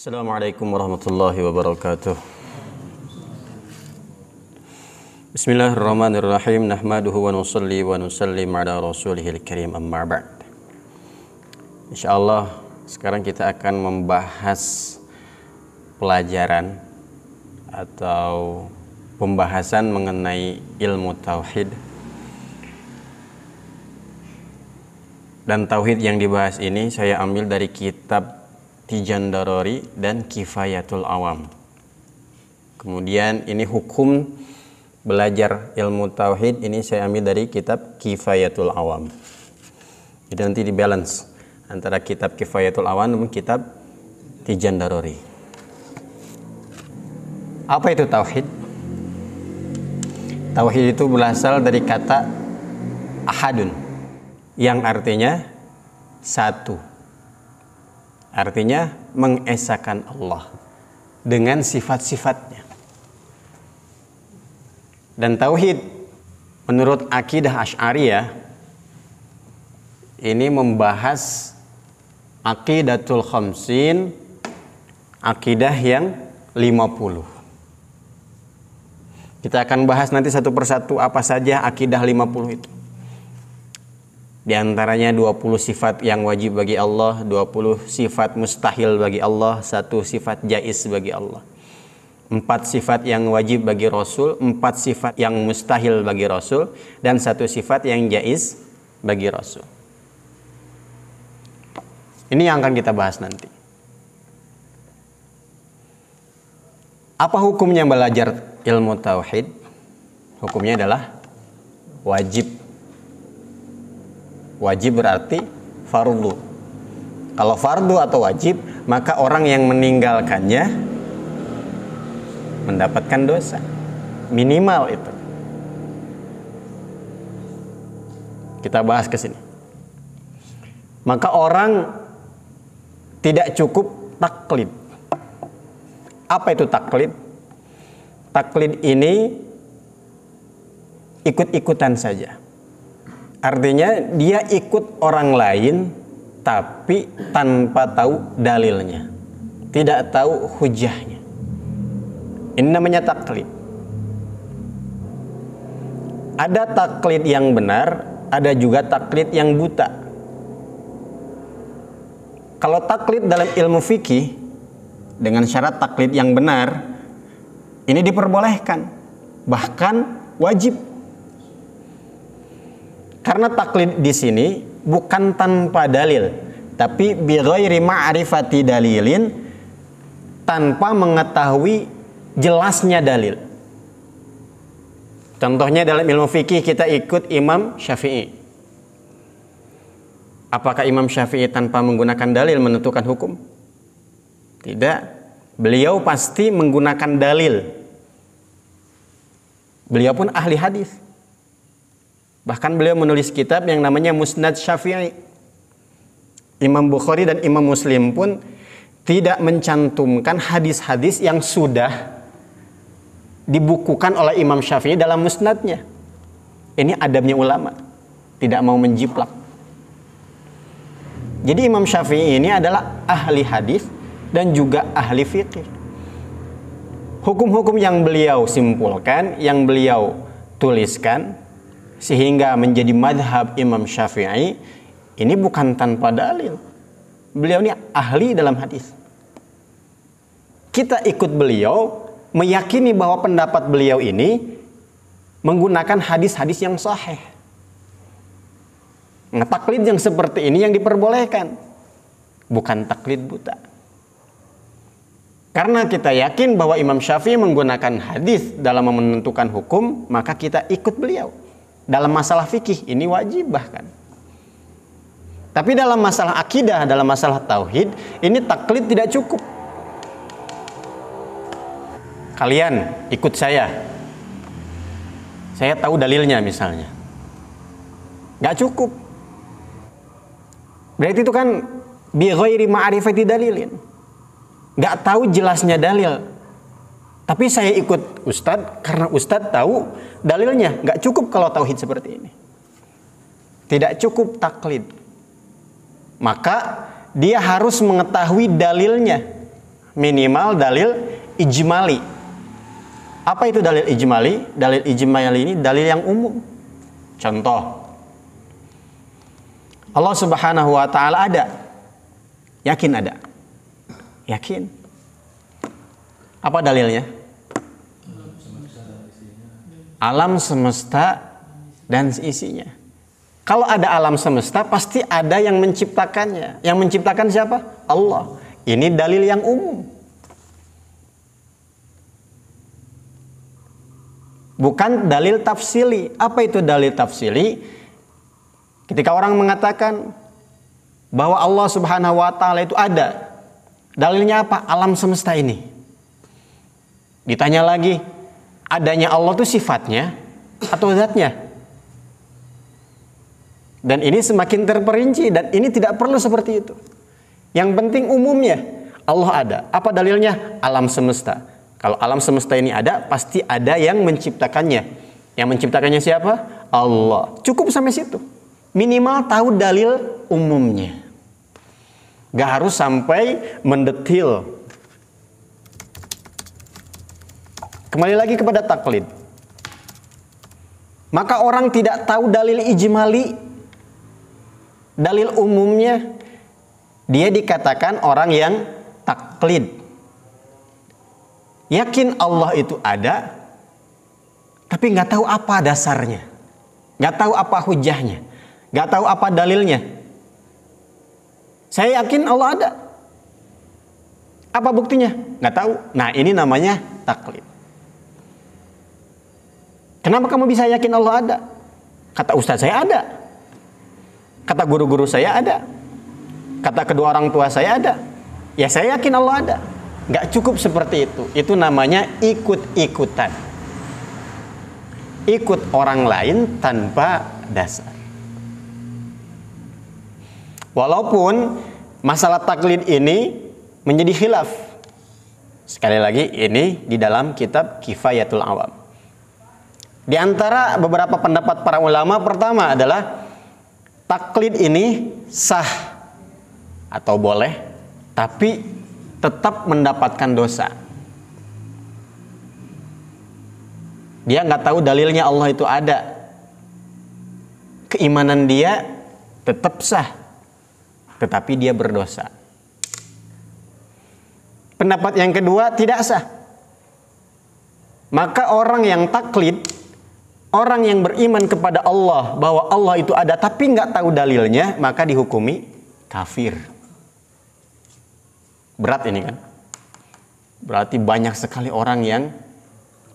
Assalamualaikum warahmatullahi wabarakatuh. Bismillahirrahmanirrahim. Nahmaduhu wa nusalli wa nusallim ala rasulihil karim, amma ba'd. Insyaallah sekarang kita akan membahas pelajaran atau pembahasan mengenai ilmu tauhid. Dan tauhid yang dibahas ini saya ambil dari kitab Tijan Darori dan Kifayatul Awam. Kemudian ini hukum belajar ilmu tauhid ini saya ambil dari kitab Kifayatul Awam. Jadi nanti dibalance antara kitab Kifayatul Awam dan kitab Tijan Darori. Apa itu tauhid? Tauhid itu berasal dari kata ahadun yang artinya satu. Artinya mengesahkan Allah dengan sifat-sifatnya. Dan tauhid menurut akidah Asy'ariyah ini membahas aqidatul khamsin, akidah yang 50. Kita akan bahas nanti satu persatu apa saja akidah 50 itu. Di antaranya 20 sifat yang wajib bagi Allah, 20 sifat mustahil bagi Allah, 1 sifat jaiz bagi Allah. 4 sifat yang wajib bagi Rasul, 4 sifat yang mustahil bagi Rasul, dan 1 sifat yang jaiz bagi Rasul. Ini yang akan kita bahas nanti. Apa hukumnya belajar ilmu tauhid? Hukumnya adalah wajib. Wajib berarti fardu. Kalau fardu atau wajib, maka orang yang meninggalkannya mendapatkan dosa. Minimal itu. Kita bahas ke sini. Maka orang tidak cukup taklid. Apa itu taklid? Taklid ini ikut-ikutan saja. Artinya dia ikut orang lain tapi tanpa tahu dalilnya, tidak tahu hujahnya. Ini namanya taklid. Ada taklid yang benar, ada juga taklid yang buta. Kalau taklid dalam ilmu fikih dengan syarat taklid yang benar, ini diperbolehkan, bahkan wajib. Karena taklid di sini bukan tanpa dalil, tapi bi ghairi ma'rifati dalilin, tanpa mengetahui jelasnya dalil. Contohnya dalam ilmu fikih kita ikut Imam Syafi'i. Apakah Imam Syafi'i tanpa menggunakan dalil menentukan hukum? Tidak. Beliau pasti menggunakan dalil. Beliau pun ahli hadis. Bahkan beliau menulis kitab yang namanya Musnad Syafi'i. Imam Bukhari dan Imam Muslim pun tidak mencantumkan hadis-hadis yang sudah dibukukan oleh Imam Syafi'i dalam musnadnya. Ini adabnya ulama, tidak mau menjiplak. Jadi Imam Syafi'i ini adalah ahli hadis dan juga ahli fikih. Hukum-hukum yang beliau simpulkan, yang beliau tuliskan sehingga menjadi madhab Imam Syafi'i, ini bukan tanpa dalil. Beliau ini ahli dalam hadis. Kita ikut beliau, meyakini bahwa pendapat beliau ini menggunakan hadis-hadis yang sahih. Nah, taklid yang seperti ini yang diperbolehkan, bukan taklid buta. Karena kita yakin bahwa Imam Syafi'i menggunakan hadis dalam menentukan hukum, maka kita ikut beliau. Dalam masalah fikih ini wajib bahkan. Tapi dalam masalah akidah, dalam masalah tauhid, ini taklid tidak cukup. Kalian ikut saya tahu dalilnya misalnya, nggak cukup. Berarti itu kan bi ghairi ma'rifati dalilin, nggak tahu jelasnya dalil. Tapi saya ikut ustadz karena ustadz tahu dalilnya. Nggak cukup kalau tauhid seperti ini. Tidak cukup taklid. Maka dia harus mengetahui dalilnya. minimal dalil ijmali. Apa itu dalil ijmali? Dalil ijmali ini dalil yang umum. Contoh, Allah Subhanahu wa ta'ala ada. Yakin ada? Yakin. Apa dalilnya? Alam semesta dan isinya. Kalau ada alam semesta, pasti ada yang menciptakannya. Yang menciptakan siapa? Allah. Ini dalil yang umum. Bukan dalil tafsili. Apa itu dalil tafsili? Ketika orang mengatakan bahwa Allah Subhanahu wa ta'ala itu ada. Dalilnya apa? Alam semesta ini. Ditanya lagi, adanya Allah itu sifatnya atau zatnya? Dan ini semakin terperinci, dan ini tidak perlu seperti itu. Yang penting umumnya Allah ada. Apa dalilnya? Alam semesta. Kalau alam semesta ini ada, pasti ada yang menciptakannya. Yang menciptakannya siapa? Allah. Cukup sampai situ. Minimal tahu dalil umumnya. Gak harus sampai mendetil. Kembali lagi kepada taklid. Maka orang tidak tahu dalil ijmali, dalil umumnya, dia dikatakan orang yang taklid. Yakin Allah itu ada, tapi nggak tahu apa dasarnya, nggak tahu apa hujahnya, nggak tahu apa dalilnya. Saya yakin Allah ada. Apa buktinya? Nggak tahu. Nah, ini namanya taklid. Kenapa kamu bisa yakin Allah ada? Kata ustaz saya ada. Kata guru-guru saya ada. Kata kedua orang tua saya ada. Ya saya yakin Allah ada. Nggak cukup seperti itu. Itu namanya ikut-ikutan. Ikut orang lain tanpa dasar. Walaupun masalah taklid ini menjadi khilaf. Sekali lagi, ini di dalam kitab Kifayatul Awam. Di antara beberapa pendapat para ulama, pertama adalah taklid ini sah atau boleh, tapi tetap mendapatkan dosa. Dia nggak tahu dalilnya Allah itu ada. Keimanan dia tetap sah, tetapi dia berdosa. Pendapat yang kedua tidak sah. Maka orang yang taklid, orang yang beriman kepada Allah bahwa Allah itu ada tapi nggak tahu dalilnya, maka dihukumi kafir. Berat ini kan? Berarti banyak sekali orang yang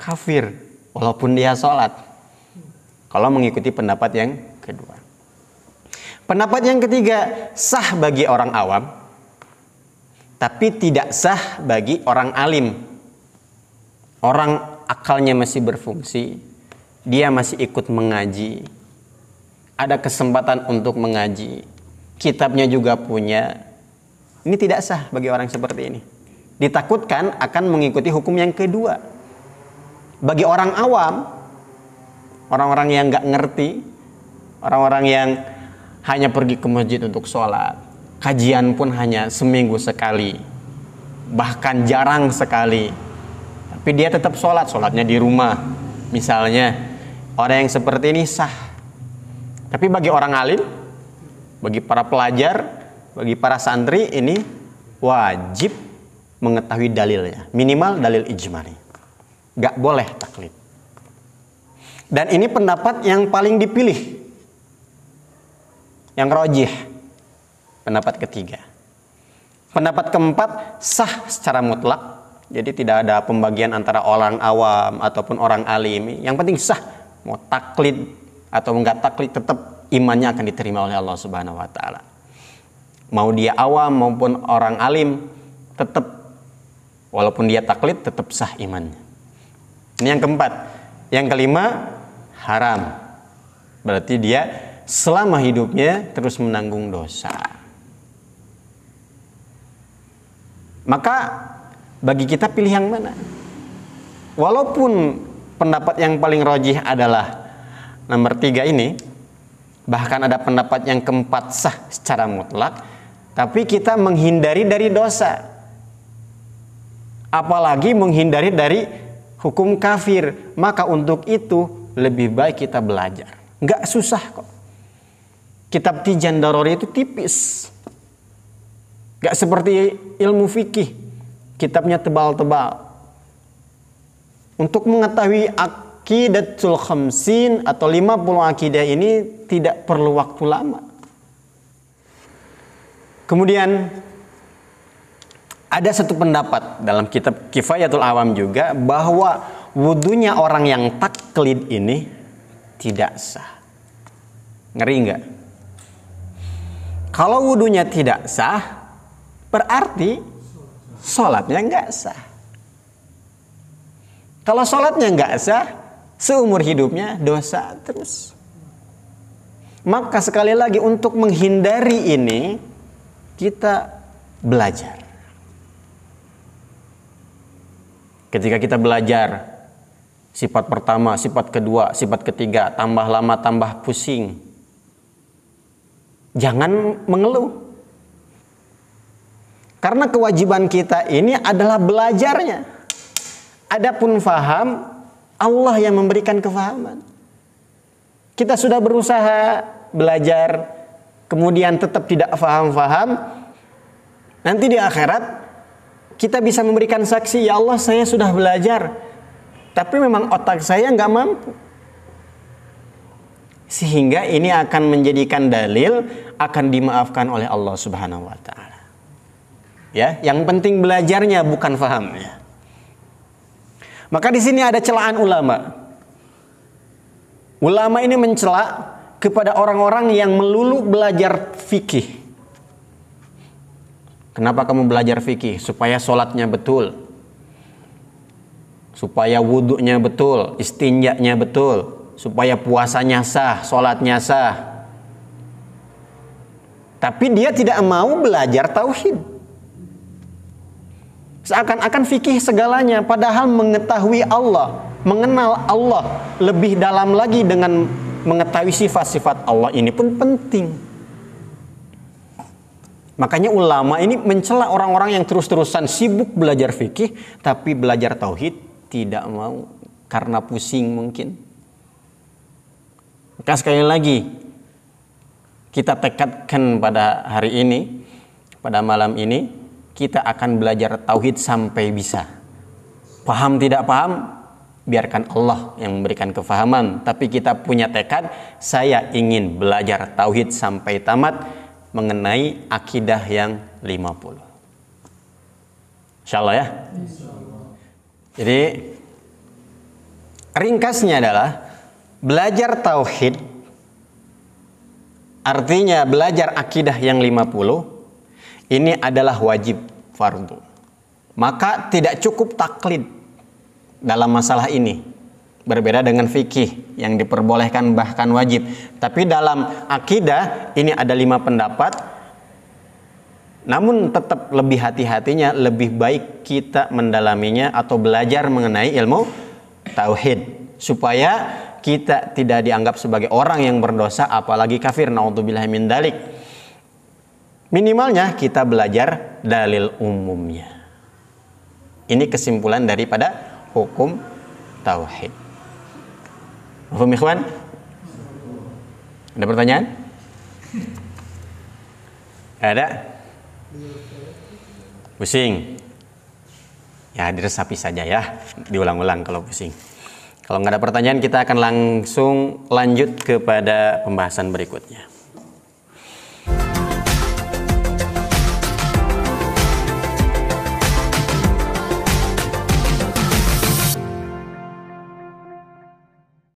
kafir walaupun dia sholat. Kalau mengikuti pendapat yang kedua. Pendapat yang ketiga, sah bagi orang awam, tapi tidak sah bagi orang alim. Orang akalnya masih berfungsi, dia masih ikut mengaji, ada kesempatan untuk mengaji, kitabnya juga punya. Ini tidak sah bagi orang seperti ini. Ditakutkan akan mengikuti hukum yang kedua. Bagi orang awam, orang-orang yang nggak ngerti, orang-orang yang hanya pergi ke masjid untuk sholat, kajian pun hanya seminggu sekali, bahkan jarang sekali, tapi dia tetap sholat, sholatnya di rumah. Misalnya, orang yang seperti ini sah. Tapi bagi orang alim, bagi para pelajar, bagi para santri, ini wajib mengetahui dalilnya. Minimal dalil ijmali. Gak boleh taklid. Dan ini pendapat yang paling dipilih. Yang rajih. Pendapat ketiga. Pendapat keempat, sah secara mutlak. Jadi tidak ada pembagian antara orang awam ataupun orang alim. Yang penting sah. Mau taklid atau enggak taklid, tetap imannya akan diterima oleh Allah Subhanahu wa ta'ala. Mau dia awam maupun orang alim, tetap walaupun dia taklid, tetap sah imannya. Ini yang keempat. Yang kelima, haram. Berarti dia selama hidupnya terus menanggung dosa. Maka bagi kita pilih yang mana? Walaupun pendapat yang paling rajih adalah nomor 3 ini, bahkan ada pendapat yang keempat sah secara mutlak, tapi kita menghindari dari dosa. apalagi menghindari dari hukum kafir. Maka untuk itu lebih baik kita belajar. Nggak susah kok. Kitab Tijan Darori itu tipis. Nggak seperti ilmu fikih, kitabnya tebal-tebal. Untuk mengetahui Aqidatul Khamsin atau 50 akidah ini tidak perlu waktu lama. Kemudian ada satu pendapat dalam kitab Kifayatul Awam juga bahwa wudunya orang yang taklid ini tidak sah. Ngeri nggak? Kalau wudunya tidak sah, berarti sholatnya nggak sah. Kalau sholatnya nggak sah, seumur hidupnya dosa terus. Maka sekali lagi untuk menghindari ini, kita belajar. Ketika kita belajar, sifat pertama, sifat kedua, sifat ketiga, tambah lama tambah pusing. Jangan mengeluh. Karena kewajiban kita ini adalah belajarnya. Adapun faham, Allah yang memberikan kefahaman. Kita sudah berusaha belajar, kemudian tetap tidak faham-faham. Nanti di akhirat, kita bisa memberikan saksi, ya Allah saya sudah belajar, tapi memang otak saya nggak mampu. Sehingga ini akan menjadikan dalil, akan dimaafkan oleh Allah Subhanahu wa Ta'ala. Ya, yang penting belajarnya bukan fahamnya. Maka di sini ada celaan ulama. Ulama ini mencela kepada orang-orang yang melulu belajar fikih. Kenapa kamu belajar fikih? Supaya sholatnya betul, supaya wudhunya betul, istinjanya betul, supaya puasanya sah, sholatnya sah. Tapi dia tidak mau belajar tauhid. Seakan-akan fikih segalanya, padahal mengetahui Allah, mengenal Allah lebih dalam lagi dengan mengetahui sifat-sifat Allah ini pun penting. Makanya ulama ini mencela orang-orang yang terus-terusan sibuk belajar fikih, tapi belajar tauhid tidak mau karena pusing mungkin. Maka sekali lagi kita tekadkan pada hari ini, pada malam ini, kita akan belajar tauhid sampai bisa. Paham tidak paham, biarkan Allah yang memberikan kefahaman. Tapi kita punya tekad, saya ingin belajar tauhid sampai tamat mengenai akidah yang 50. Insyaallah ya. Jadi ringkasnya adalah belajar tauhid, artinya belajar akidah yang 50, ini adalah wajib fardu. Maka tidak cukup taklid dalam masalah ini. Berbeda dengan fikih yang diperbolehkan bahkan wajib. Tapi dalam akidah ini ada 5 pendapat. Namun tetap lebih hati-hatinya, lebih baik kita mendalaminya atau belajar mengenai ilmu tauhid. Supaya kita tidak dianggap sebagai orang yang berdosa, apalagi kafir. Na'udzubillahi min dzalik. Minimalnya kita belajar dalil umumnya. Ini kesimpulan daripada hukum tauhid. Mafhum ikhwan? Ada pertanyaan? Ada? Pusing? Ya diresapi saja ya. Diulang-ulang kalau pusing. Kalau nggak ada pertanyaan, kita akan langsung lanjut kepada pembahasan berikutnya.